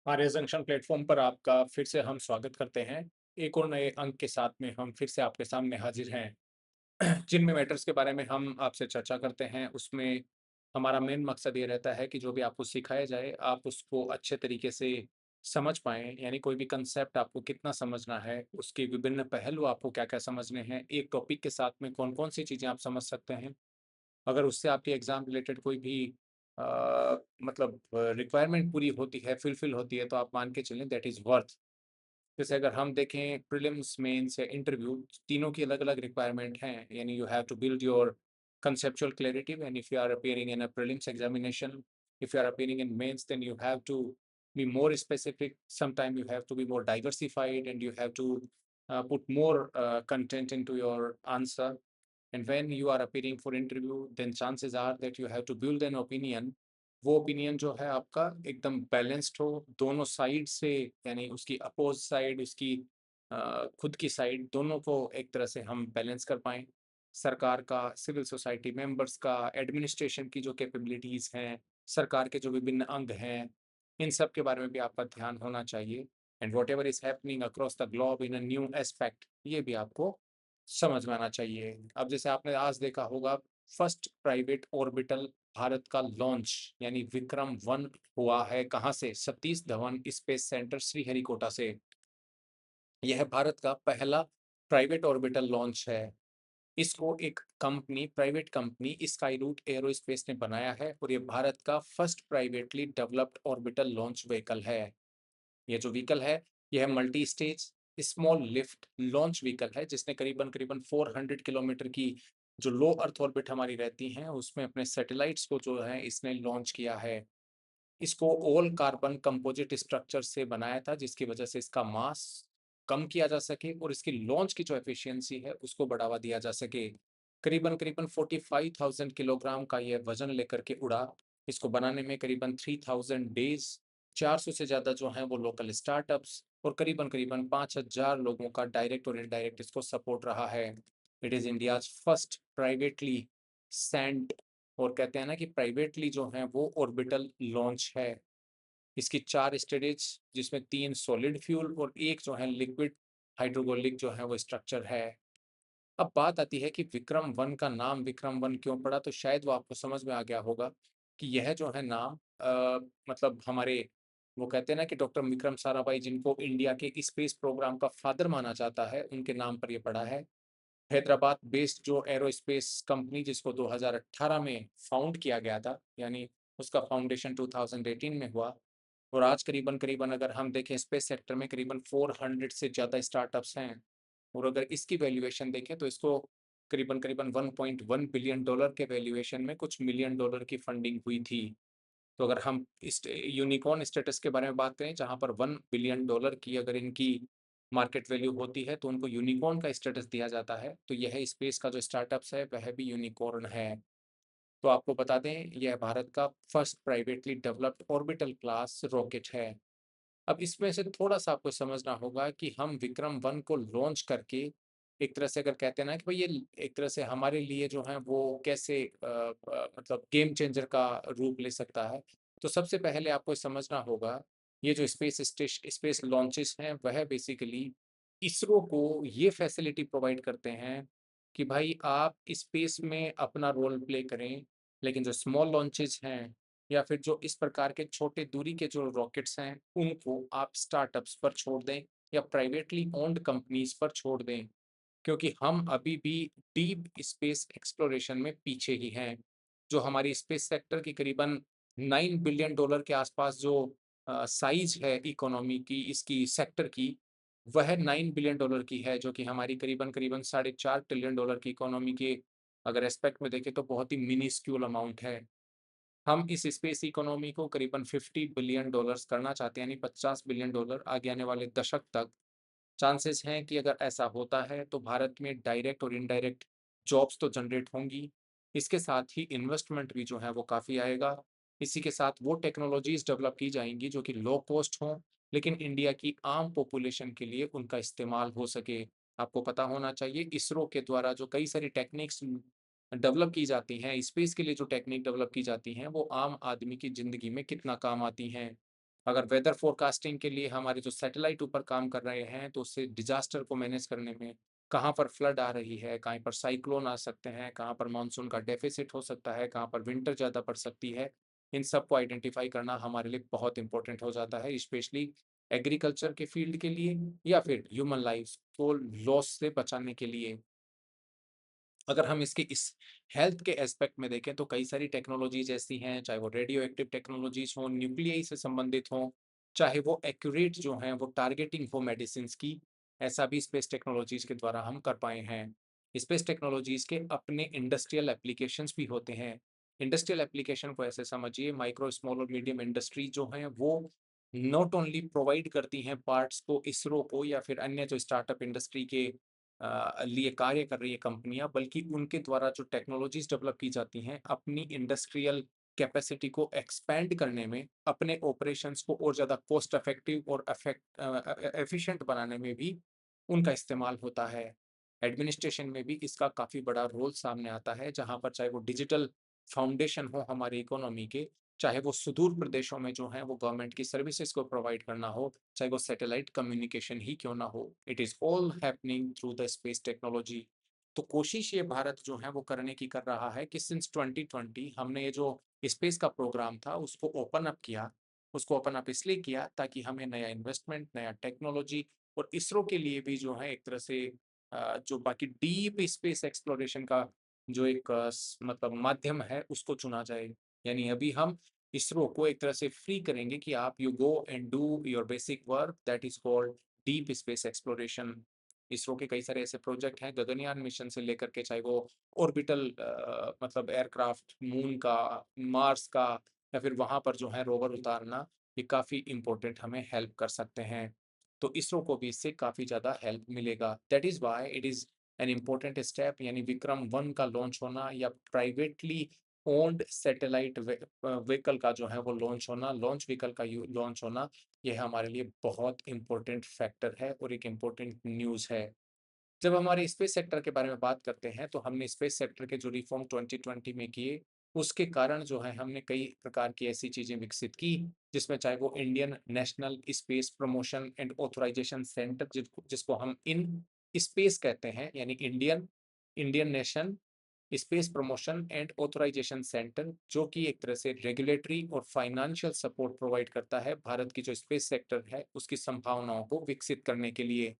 आर्य junction platform पर आपका फिर से हम स्वागत करते हैं। एक और नए अंक के साथ में हम फिर से आपके सामने हाजिर हैं। जिन में मैटर्स के बारे में हम आपसे चर्चा करते हैं, उसमें हमारा मेन मकसद ये रहता है कि जो भी आपको सिखाया जाए, आप उसको अच्छे तरीके से समझ पाएँ। यानी कोई भी कंसेप्ट आपको कितना समझना है, उसके विभिन्न पहलू आपको क्या-क्या समझने हैं, एक टॉपिक के साथ में कौन-कौन सी चीज़ें आप समझ सकते हैं। अगर उससे आपकी एग्ज़ाम रिलेटेड कोई भी मतलब रिक्वायरमेंट पूरी होती है, फुलफ़िल होती है, तो आप मान के चलें दैट इज़ वर्थ। जैसे अगर हम देखें प्रीलिम्स, मेंस या इंटरव्यू, तीनों की अलग-अलग रिक्वायरमेंट हैं। यानी you have to build your conceptual clarity when if you are appearing in a prelims examination, if you are appearing in mains, then you have to be more specific. Sometimes you have to be more diversified and you have to put more content into your answer. And when you are appearing for interview, then chances are that you have to build an opinion. वो opinion जो है आपका एकदम balanced हो, दोनों side से, यानी उसकी अपोज साइड, उसकी खुद की साइड, दोनों को एक तरह से हम बैलेंस कर पाएँ। सरकार का, सिविल सोसाइटी मेंबर्स का, एडमिनिस्ट्रेशन की जो कैपेबिलिटीज़ हैं, सरकार के जो विभिन्न अंग हैं, इन सब के बारे में भी आपका ध्यान होना चाहिए। And whatever is happening across the globe in a new aspect, ये भी आपको समझ में आना चाहिए। अब जैसे आपने आज देखा होगा, फर्स्ट प्राइवेट ऑर्बिटल भारत का लॉन्च यानी विक्रम-1 हुआ है कहाँ से? सतीश धवन स्पेस सेंटर श्रीहरिकोटा से। यह भारत का पहला प्राइवेट ऑर्बिटल लॉन्च है। इसको एक company, private company Skyroot Aerospace ने बनाया है और ये भारत का first privately developed orbital launch vehicle है। ये जो व्हीकल है, यह multi stage small lift launch vehicle है, जिसने करीबन-करीबन 400 किलोमीटर की जो लो अर्थ ऑर्बिट हमारी रहती हैं, उसमें अपने सैटेलाइट्स को जो है इसने लॉन्च किया है। इसको ऑल कार्बन कंपोजिट स्ट्रक्चर से बनाया था, जिसकी वजह से इसका मास कम किया जा सके और इसकी लॉन्च की जो एफिशिएंसी है, उसको बढ़ावा दिया जा सके। करीबन-करीबन 45,000 किलोग्राम का यह वज़न लेकर के उड़ा। इसको बनाने में करीबन 3000 डेज़, 400 से ज़्यादा जो हैं वो लोकल स्टार्टअप्स और करीबन-करीबन 5000 लोगों का डायरेक्ट और इनडायरेक्ट इसको सपोर्ट रहा है। It is India's first privately sent, और कहते हैं ना कि प्राइवेटली जो हैं वो ऑर्बिटल लॉन्च है। इसकी 4 स्टेजेस, जिसमें 3 सॉलिड फ्यूल और 1 जो है लिक्विड हाइड्रोगोलिक जो है वो स्ट्रक्चर है। अब बात आती है कि विक्रम-1 का नाम विक्रम-1 क्यों पड़ा? तो शायद वो आपको समझ में आ गया होगा कि यह जो है नाम मतलब हमारे, वो कहते हैं ना कि डॉक्टर विक्रम साराभाई, जिनको इंडिया के स्पेस प्रोग्राम का फादर माना जाता है, उनके नाम पर ये पड़ा है। हैदराबाद बेस्ड जो एरोस्पेस कंपनी, जिसको 2018 में फाउंड किया गया था, यानी उसका फाउंडेशन 2018 में हुआ, और आज करीबन-करीबन अगर हम देखें स्पेस सेक्टर में करीबन 400 से ज़्यादा स्टार्टअप्स हैं, और अगर इसकी वैल्यूएशन देखें तो इसको करीबन-करीबन 1.1 बिलियन डॉलर के वैल्यूएशन में कुछ मिलियन डॉलर की फंडिंग हुई थी। तो अगर हम इस यूनिकॉर्न स्टेटस के बारे में बात करें, जहाँ पर 1 बिलियन डॉलर की अगर इनकी मार्केट वैल्यू होती है, तो उनको यूनिकॉर्न का स्टेटस दिया जाता है। तो यह स्पेस का जो स्टार्टअप्स है, वह भी यूनिकॉर्न है। तो आपको बता दें, यह भारत का first privately developed orbital class rocket है। अब इसमें से थोड़ा-सा आपको समझना होगा कि हम विक्रम-1 को लॉन्च करके, एक तरह से अगर कहते हैं ना कि भई ये एक तरह से हमारे लिए जो है वो कैसे मतलब गेम चेंजर का रूप ले सकता है। तो सबसे पहले आपको समझना होगा, ये जो स्पेस लॉन्चेस हैं, वह बेसिकली इसरो को ये फैसिलिटी प्रोवाइड करते हैं कि भाई आप स्पेस में अपना रोल प्ले करें, लेकिन जो स्मॉल लॉन्चेस हैं या फिर जो इस प्रकार के छोटे दूरी के जो रॉकेट्स हैं, उनको आप स्टार्टअप्स पर छोड़ दें या प्राइवेटली ओन्ड कंपनीज़ पर छोड़ दें। क्योंकि हम अभी भी डीप स्पेस एक्सप्लोरेशन में पीछे ही हैं। जो हमारी स्पेस सेक्टर की करीबन 9 बिलियन डॉलर के आसपास जो साइज़ है इकोनॉमी की, इसकी सेक्टर की, वह 9 बिलियन डॉलर की है, जो कि हमारी करीबन-करीबन साढ़े 4 ट्रिलियन डॉलर की इकोनॉमी के अगर एस्पेक्ट में देखें तो बहुत ही मिनिस्क्यूल अमाउंट है। हम इस स्पेस इकोनॉमी को करीबन 50 बिलियन डॉलर्स करना चाहते हैं, यानी 50 बिलियन डॉलर आगे आने वाले दशक तक। चांसेस हैं कि अगर ऐसा होता है तो भारत में डायरेक्ट और इनडायरेक्ट जॉब्स तो जनरेट होंगी। इसके साथ ही इन्वेस्टमेंट भी जो है वो काफ़ी आएगा। इसी के साथ वो टेक्नोलॉजीज़ डेवलप की जाएँगी जो कि लो कॉस्ट हों, लेकिन इंडिया की आम पॉपुलेशन के लिए उनका इस्तेमाल हो सके। आपको पता होना चाहिए, इसरो के द्वारा जो कई सारी टेक्निक्स डेवलप की जाती हैं, स्पेस के लिए जो टेक्निक डेवलप की जाती हैं, वो आम आदमी की ज़िंदगी में कितना काम आती हैं। अगर वेदर फ़ोरकास्टिंग के लिए हमारे जो सैटेलाइट ऊपर काम कर रहे हैं, तो उससे डिज़ास्टर को मैनेज करने में कहाँ पर फ्लड आ रही है, कहीं पर साइक्लोन आ सकते हैं, कहाँ पर मानसून का डेफ़िसिट हो सकता है, कहाँ पर विंटर ज़्यादा पड़ सकती है। इन सबको आइडेंटिफ़ाई करना हमारे लिए बहुत इम्पोर्टेंट हो जाता है, स्पेशली एग्रीकल्चर के फ़ील्ड के लिए या फिर ह्यूमन लाइफ़्स को लॉस से बचाने के लिए। अगर हम इसके इस हेल्थ के एस्पेक्ट में देखें तो कई सारी टेक्नोलॉजीज ऐसी हैं, चाहे वो रेडियो एक्टिव टेक्नोलॉजीज हों, न्यूक्लियाई से संबंधित हों, चाहे वो एक्यूरेट जो हैं वो टारगेटिंग हो मेडिसिन्स की, ऐसा भी स्पेस टेक्नोलॉजीज के द्वारा हम कर पाए हैं। स्पेस टेक्नोलॉजीज के अपने इंडस्ट्रियल एप्लीकेशंस भी होते हैं। इंडस्ट्रियल एप्लीकेशन को ऐसे समझिए, माइक्रो, स्मॉल और मीडियम इंडस्ट्री जो हैं वो नॉट ओनली प्रोवाइड करती हैं पार्ट्स को इसरो को या फिर अन्य जो स्टार्टअप इंडस्ट्री के लिए कार्य कर रही है कंपनियां, बल्कि उनके द्वारा जो टेक्नोलॉजीज डेवलप की जाती हैं अपनी इंडस्ट्रियल कैपेसिटी को एक्सपैंड करने में, अपने ऑपरेशंस को और ज़्यादा कॉस्ट इफेक्टिव और एफिशिएंट बनाने में भी उनका इस्तेमाल होता है। एडमिनिस्ट्रेशन में भी इसका काफ़ी बड़ा रोल सामने आता है, जहाँ पर चाहे वो डिजिटल फाउंडेशन हो हमारी इकोनॉमी के, चाहे वो सुदूर प्रदेशों में जो हैं वो गवर्नमेंट की सर्विसेज को प्रोवाइड करना हो, चाहे वो सैटेलाइट कम्युनिकेशन ही क्यों ना हो, it is all happening through the space technology. तो कोशिश ये भारत जो है वो करने की कर रहा है कि सिंस 2020 हमने ये जो स्पेस का प्रोग्राम था उसको ओपन अप किया। उसको ओपन अप इसलिए किया ताकि हमें नया इन्वेस्टमेंट, नया टेक्नोलॉजी और इसरो के लिए भी जो है एक तरह से जो बाकी डीप स्पेस एक्सप्लोरेशन का जो एक मतलब माध्यम है उसको चुना जाए। यानी अभी हम इसरो को एक तरह से फ्री करेंगे कि आप you go and do your basic work that is called deep space exploration. ISRO के कई सारे ऐसे प्रोजेक्ट हैं, गगनयान मिशन से लेकर के चाहे वो ऑर्बिटल मतलब एयरक्राफ्ट, मून का, मार्स का, या फिर वहां पर जो है रोवर उतारना, ये काफी इंपॉर्टेंट हमें हेल्प कर सकते हैं। तो इसरो को भी इससे काफी ज्यादा हेल्प मिलेगा। That is why it is an important step, यानी विक्रम 1 का लॉन्च होना या प्राइवेटली ओन्ड सैटेलाइट व्हीकल का जो है वो लॉन्च होना, लॉन्च व्हीकल का लॉन्च होना, ये हमारे लिए बहुत इंपॉर्टेंट फैक्टर है और एक इम्पोर्टेंट न्यूज़ है। जब हमारे स्पेस सेक्टर के बारे में बात करते हैं तो हमने स्पेस सेक्टर के जो रिफॉर्म 2020 में किए, उसके कारण जो है हमने कई प्रकार की ऐसी चीज़ें विकसित की, जिसमें चाहे वो Indian National Space Promotion and Authorisation Centre जिसको जिसको हम इन स्पेस कहते हैं, यानी Indian Indian Nation Space Promotion and Authorisation Centre, जो कि एक तरह से रेगुलेटरी और फाइनेंशियल सपोर्ट प्रोवाइड करता है भारत की जो स्पेस सेक्टर है उसकी संभावनाओं को विकसित करने के लिए।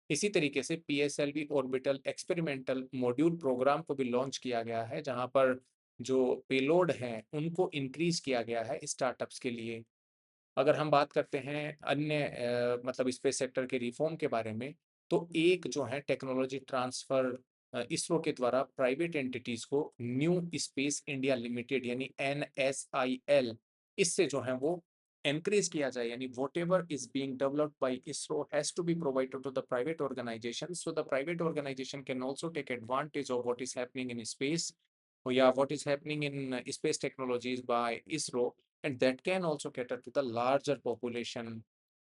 इसी तरीके से PSLV Orbital Experimental Module programme को भी लॉन्च किया गया है, जहां पर जो पेलोड हैं उनको इंक्रीज किया गया है स्टार्टअप्स के लिए। अगर हम बात करते हैं अन्य मतलब स्पेस सेक्टर के रिफॉर्म के बारे में, तो एक जो है टेक्नोलॉजी ट्रांसफर इसरो के द्वारा प्राइवेट एंटिटीज को न्यू स्पेस इंडिया लिमिटेड यानी NSIL, इससे जो है वो एनकरेज किया जाए, यानी whatever is being developed by ISRO has to be provided to the private organisation, so the private organisation can also take advantage of what is happening in space, या what is happening in space technologies by ISRO, and that can also cater to the larger population.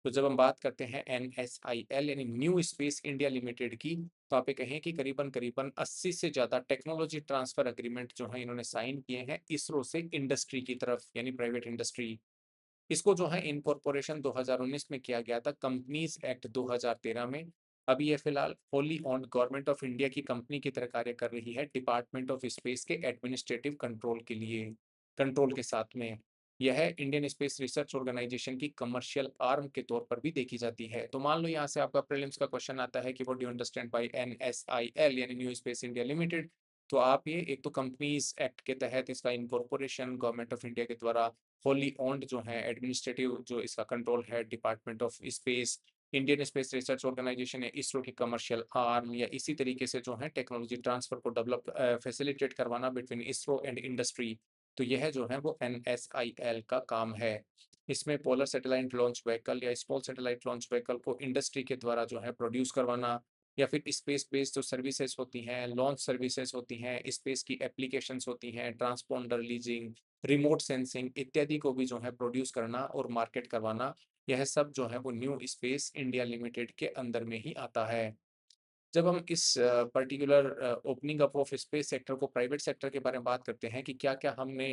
तो जब हम बात करते हैं NSIL यानी new space India limited की, तो आप ये कहें कि करीबन करीबन 80 से ज़्यादा टेक्नोलॉजी ट्रांसफर एग्रीमेंट जो है इन्होंने साइन किए हैं इसरो से इंडस्ट्री की तरफ, यानी प्राइवेट इंडस्ट्री। इसको जो है इनकॉर्पोरेशन 2019 में किया गया था कंपनीज एक्ट 2013 में। अभी ये फिलहाल Holi owned government of India की कंपनी की तरह कार्य कर रही है डिपार्टमेंट ऑफ स्पेस के एडमिनिस्ट्रेटिव कंट्रोल के लिए, कंट्रोल के साथ में। यह इंडियन स्पेस रिसर्च ऑर्गेनाइजेशन की कमर्शियल आर्म के तौर पर भी देखी जाती है। तो मान लो यहाँ से आपका प्रीलिम्स का क्वेश्चन आता है कि what do you understand by NSIL यानी न्यू स्पेस इंडिया लिमिटेड, तो आप ये एक तो कंपनीज एक्ट के तहत इसका इनकॉर्पोरेशन गवर्नमेंट ऑफ इंडिया के द्वारा होली ओन्ड जो है एडमिनिस्ट्रेटिव जो इसका कंट्रोल है Department of Space, Indian Space Research Organisation या इसरो की कमर्शियल आर्म, या इसी तरीके से जो है टेक्नोलॉजी ट्रांसफर को डेवलप फैसिलिटेट करवाना बिटवीन इसरो एंड इंडस्ट्री। तो यह जो है वो NSIL का काम है। इसमें पोलर सैटेलाइट लॉन्च व्हीकल या स्मॉल सैटेलाइट लॉन्च व्हीकल को इंडस्ट्री के द्वारा जो है प्रोड्यूस करवाना, या फिर स्पेस बेस्ड जो सर्विसेज होती हैं, लॉन्च सर्विसेज होती हैं, स्पेस की एप्लीकेशंस होती हैं, ट्रांसपोंडर लीजिंग, रिमोट सेंसिंग इत्यादि को भी जो है प्रोड्यूस करना और मार्केट करवाना, यह सब जो है वो न्यू स्पेस इंडिया लिमिटेड के अंदर में ही आता है। जब हम इस particular opening up of space sector को प्राइवेट सेक्टर के बारे में बात करते हैं कि क्या-क्या हमने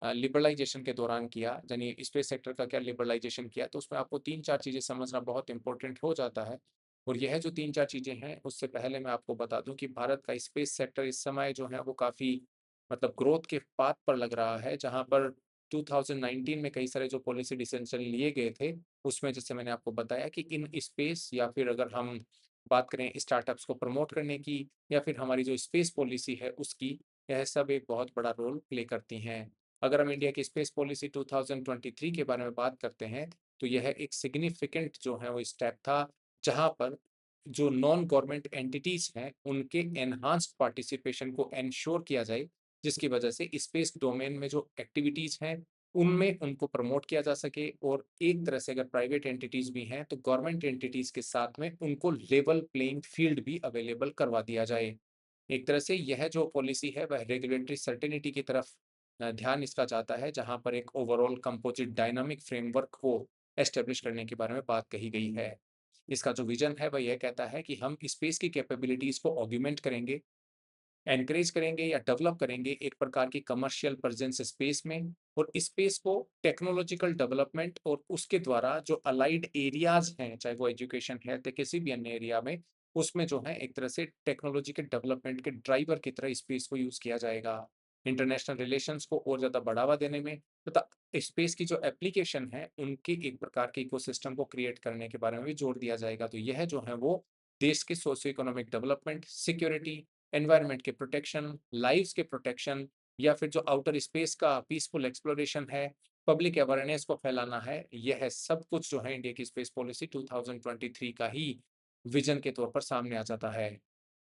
लिबरलाइज़ेशन के दौरान किया, यानी स्पेस सेक्टर का क्या लिबरलाइज़ेशन किया, तो उसमें आपको 3-4 चीज़ें समझना बहुत इम्पोर्टेंट हो जाता है। और यह जो 3-4 चीज़ें हैं, उससे पहले मैं आपको बता दूँ कि भारत का स्पेस सेक्टर इस समय जो है वो काफ़ी मतलब ग्रोथ के पाथ पर लग रहा है, जहाँ पर 2019 में कई सारे जो पॉलिसी डिसीज़न लिए गए थे, उसमें जैसे मैंने आपको बताया कि इन स्पेस या फिर अगर हम बात करें स्टार्टअप्स को प्रमोट करने की या फिर हमारी जो स्पेस पॉलिसी है उसकी, यह सब एक बहुत बड़ा रोल प्ले करती हैं। अगर हम इंडिया की स्पेस पॉलिसी 2023 के बारे में बात करते हैं, तो यह एक सिग्निफिकेंट जो है वो स्टेप था, जहाँ पर जो नॉन गवर्नमेंट एंटिटीज़ हैं, उनके एनहांस्ड पार्टिसिपेशन को एन्श्योर किया जाए, जिसकी वजह से स्पेस डोमेन में जो एक्टिविटीज़ हैं, उनमें उनको प्रमोट किया जा सके और एक तरह से अगर प्राइवेट एंटिटीज़ भी हैं, तो गवर्नमेंट एंटिटीज़ के साथ में उनको लेवल प्लेइंग फील्ड भी अवेलेबल करवा दिया जाए। एक तरह से यह जो पॉलिसी है, वह रेगुलेटरी सर्टेनिटी की तरफ ध्यान इसका जाता है, जहाँ पर एक ओवरऑल कंपोजिट डायनामिक फ्रेमवर्क को एस्टेब्लिश करने के बारे में बात कही गई है। इसका जो विज़न है, वह यह कहता है कि हम स्पेस की कैपेबिलिटीज़ को ऑग्यूमेंट करेंगे, एनकरेज करेंगे या डेवलप करेंगे एक प्रकार की कमर्शियल प्रेजेंस स्पेस में और स्पेस को टेक्नोलॉजिकल डेवलपमेंट और उसके द्वारा जो अलाइड एरियाज हैं, चाहे वो एजुकेशन है या किसी भी अन्य एरिया में, उसमें जो है एक तरह से टेक्नोलॉजी के डेवलपमेंट के ड्राइवर की तरह स्पेस को यूज किया जाएगा। इंटरनेशनल रिलेशंस को और ज्यादा बढ़ावा देने में तथा स्पेस की जो एप्लीकेशन है उनके एक प्रकार के इकोसिस्टम को क्रिएट करने के बारे में भी जोर दिया जाएगा। तो यह जो है वो देश के socio economic development, security, environment के प्रोटेक्शन, लाइव्स के प्रोटेक्शन या फिर जो आउटर स्पेस का पीसफुल एक्सप्लोरेशन है, पब्लिक अवेयरनेस को फैलाना है, यह सब कुछ जो है इंडिया की स्पेस पॉलिसी 2023 का ही विजन के तौर पर सामने आ जाता है।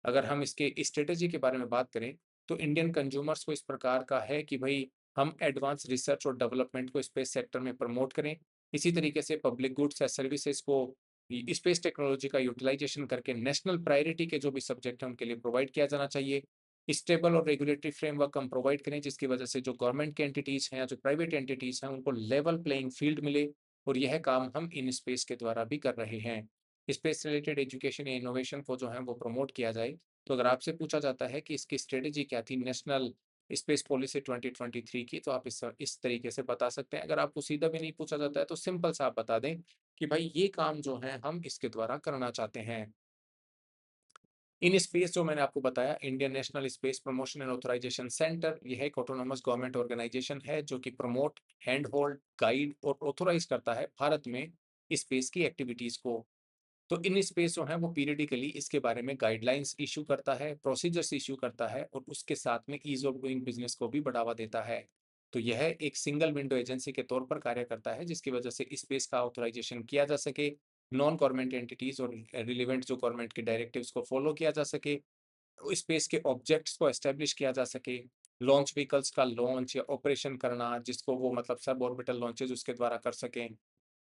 अगर हम इसके स्ट्रेटेजी के बारे में बात करें, तो इंडियन कंज्यूमर्स को इस प्रकार का है कि भई हम एडवांस रिसर्च और डेवलपमेंट को स्पेस सेक्टर में प्रमोट करें। इसी तरीके से पब्लिक गुड्स या सर्विसेज को स्पेस टेक्नोलॉजी का यूटिलाइजेशन करके नेशनल प्रायोरिटी के जो भी सब्जेक्ट हैं उनके लिए प्रोवाइड किया जाना चाहिए। स्टेबल और रेगुलेटरी फ्रेमवर्क हम प्रोवाइड करें जिसकी वजह से जो गवर्नमेंट के एंटिटीज हैं या जो प्राइवेट एंटिटीज हैं उनको लेवल प्लेइंग फील्ड मिले और यह काम हम इन स्पेस के द्वारा भी कर रहे हैं। स्पेस रिलेटेड एजुकेशन या इनोवेशन को जो है वो प्रमोट किया जाए। तो अगर आपसे पूछा जाता है कि इसकी स्ट्रेटेजी क्या थी नेशनल स्पेस पॉलिसी 2023 की, तो आप इस तरीके से बता सकते हैं। अगर आपको सीधा भी नहीं पूछा जाता है तो सिंपल सा आप बता दें कि भाई ये काम जो है हम इसके द्वारा करना चाहते हैं। इन स्पेस जो मैंने आपको बताया Indian National Space Promotion and Authorisation Centre, यह एक ऑटोनोमस गवर्नमेंट ऑर्गेनाइजेशन है जो कि प्रमोट, हैंड होल्ड, गाइड और ऑथोराइज करता है भारत में स्पेस की एक्टिविटीज को। तो इन स्पेस जो है वो पीरियडिकली इसके बारे में गाइडलाइंस इशू करता है, प्रोसीजर्स इशू करता है और उसके साथ में ईज ऑफ डूइंग बिजनेस को भी बढ़ावा देता है। तो यह एक सिंगल विंडो एजेंसी के तौर पर कार्य करता है जिसकी वजह से स्पेस का ऑथराइजेशन किया जा सके, नॉन गवर्नमेंट एंटिटीज और रिलेवेंट जो गवर्नमेंट के डायरेक्टिव्स को फॉलो किया जा सके, स्पेस के ऑब्जेक्ट्स को एस्टेब्लिश किया जा सके, लॉन्च व्हीकल्स का लॉन्च या ऑपरेशन करना जिसको वो मतलब सब ऑर्बिटल लॉन्चेज उसके द्वारा कर सकें,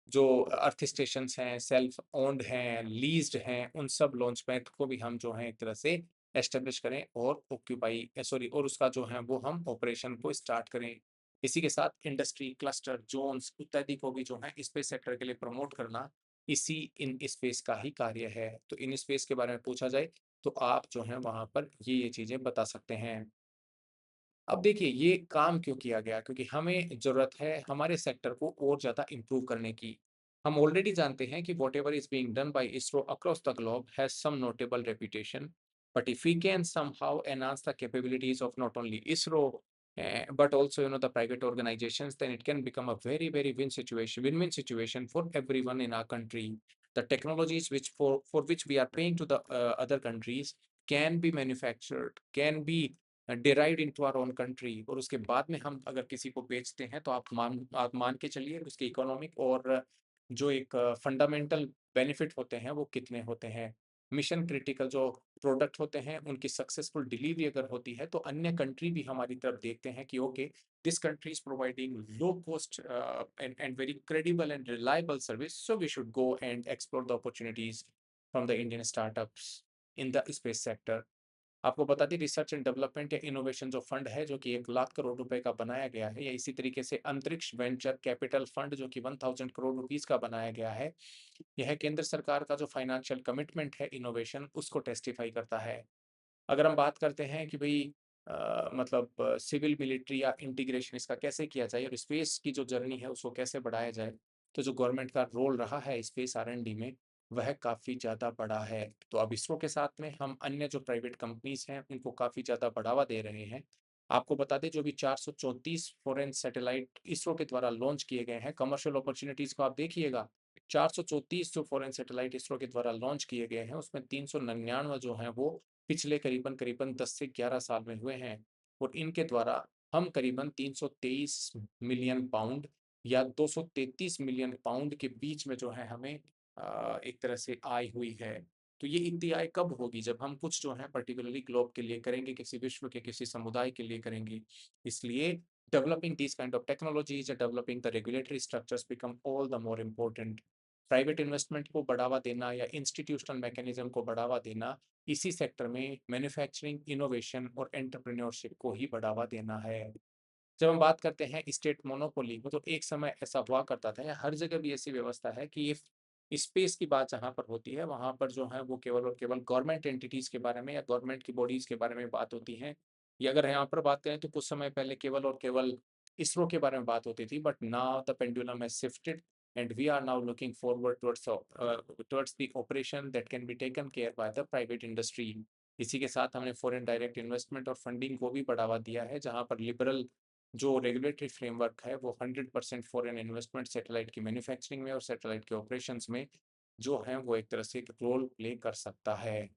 जो अर्थ स्टेशंस हैं, सेल्फ ओन्ड हैं, लीज़्ड हैं, उन सब लॉन्च पैड को भी हम जो है एक तरह से एस्टेब्लिश करें और ऑक्यूपाई सॉरी और उसका जो है वो हम ऑपरेशन को स्टार्ट करें। इसी के साथ इंडस्ट्री, क्लस्टर, ज़ोन्स इत्यादि को भी जो है स्पेस सेक्टर के लिए प्रमोट करना, इसी इन स्पेस का ही कार्य है। तो इन स्पेस के बारे में पूछा जाए, तो आप जो है वहाँ पर ये चीज़ें बता सकते हैं। अब देखिए ये काम क्यों किया गया? क्योंकि हमें ज़रूरत है हमारे सेक्टर को और ज़्यादा इम्प्रूव करने की। हम ऑलरेडी जानते हैं कि whatever is being done by ISRO across the globe has some notable reputation, but if we can somehow enhance the capabilities of not only ISRO but also the private organizations, then it can become a very win-win situation for everyone in our country. The technologies which for which we are paying to the other countries can be manufactured, can be derived into our own country और उसके बाद में हम अगर किसी को बेचते हैं तो आप मान के चलिए उसके इकोनॉमिक और जो एक फंडामेंटल बेनिफिट होते हैं वो कितने होते हैं। मिशन क्रिटिकल जो प्रोडक्ट होते हैं उनकी सक्सेसफुल डिलीवरी अगर होती है तो अन्य कंट्री भी हमारी तरफ देखते हैं कि okay this country is providing low cost and very credible and reliable service, so we should go and explore the opportunities from the Indian startups in the space sector. आपको बता दें रिसर्च एंड डेवलपमेंट या innovation जो fund है जो कि 1 लाख करोड़ रुपए का बनाया गया है, या इसी तरीके से अंतरिक्ष वेंचर कैपिटल फंड जो कि 1000 करोड़ रुपीस का बनाया गया है, यह केंद्र सरकार का जो फाइनेंशियल कमिटमेंट है इनोवेशन उसको टेस्टिफाई करता है। अगर हम बात करते हैं कि भाई मतलब सिविल मिलिट्री या इंटीग्रेशन इसका कैसे किया जाए और स्पेस की जो जर्नी है उसको कैसे बढ़ाया जाए। तो जो गवर्नमेंट का रोल रहा है स्पेस आर&डी में, वह काफ़ी ज़्यादा बड़ा है। तो अब इसरो के साथ में हम अन्य जो प्राइवेट कंपनीज़ हैं, उनको काफ़ी ज़्यादा बढ़ावा दे रहे हैं। आपको बता दें जो भी 434 फ़ॉरेन सैटेलाइट इसरो के द्वारा लॉन्च किए गए हैं, कमर्शियल अपॉर्च्युनिटीज़ को आप देखिएगा, 434 जो फ़ॉरेन सैटेलाइट इसरो के द्वारा लॉन्च किए गए हैं, उसमें 399 जो हैं वो पिछले करीबन-करीबन 10 से 11 साल में हुए हैं और इनके द्वारा हम करीबन 323 मिलियन पाउंड या 233 मिलियन पाउंड के बीच में जो है हमें एक तरह से आय हुई है। तो ये इतनी आय कब होगी जब हम कुछ जो है पर्टिकुलरली ग्लोब के लिए करेंगे, किसी विश्व के किसी समुदाय के लिए करेंगे। इसलिए developing these kind of technologies and developing the regulatory structures become all the more important. Private investment को बढ़ावा देना या इंस्टीट्यूशनल मैकेनिज्म को बढ़ावा देना, इसी सेक्टर में मैन्युफैक्चरिंग, इनोवेशन और एंटरप्रेन्योरशिप को ही बढ़ावा देना है। जब हम बात करते हैं स्टेट मोनोपोली को, तो एक समय ऐसा हुआ करता था या हर जगह भी ऐसी व्यवस्था है कि ये स्पेस की बात जहाँ पर होती है, वहाँ पर जो है वो केवल और केवल गवर्नमेंट एंटिटीज़ के बारे में या गवर्नमेंट की बॉडीज़ के बारे में बात होती है। या अगर यहाँ पर बात करें तो कुछ समय पहले केवल और केवल इसरो के बारे में बात होती थी, but now the pendulum has shifted and we are now looking forward towards the operation that can be taken care by the private industry. इसी के साथ हमने फॉरेन डायरेक्ट इन्वेस्टमेंट और फंडिंग को भी बढ़ावा दिया है, जहाँ पर लिबरल जो रेगुलेटरी फ्रेमवर्क है वो 100% फॉरेन इन्वेस्टमेंट सैटेलाइट की मैन्युफैक्चरिंग में और सैटेलाइट के ऑपरेशंस में जो है वो एक तरह से एक रोल प्ले कर सकता है।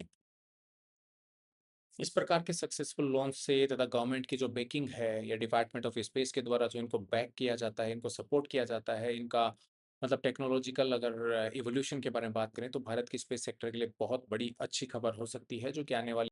इस प्रकार के सक्सेसफुल लॉन्च से तथा गवर्नमेंट की जो बैकिंग है या डिपार्टमेंट ऑफ स्पेस के द्वारा जो इनको बैक किया जाता है, इनको सपोर्ट किया जाता है, इनका मतलब टेक्नोलॉजिकल अगर इवोल्यूशन के बारे में बात करें तो भारत की स्पेस सेक्टर के लिए बहुत बड़ी अच्छी खबर हो सकती है, जो कि आने वाले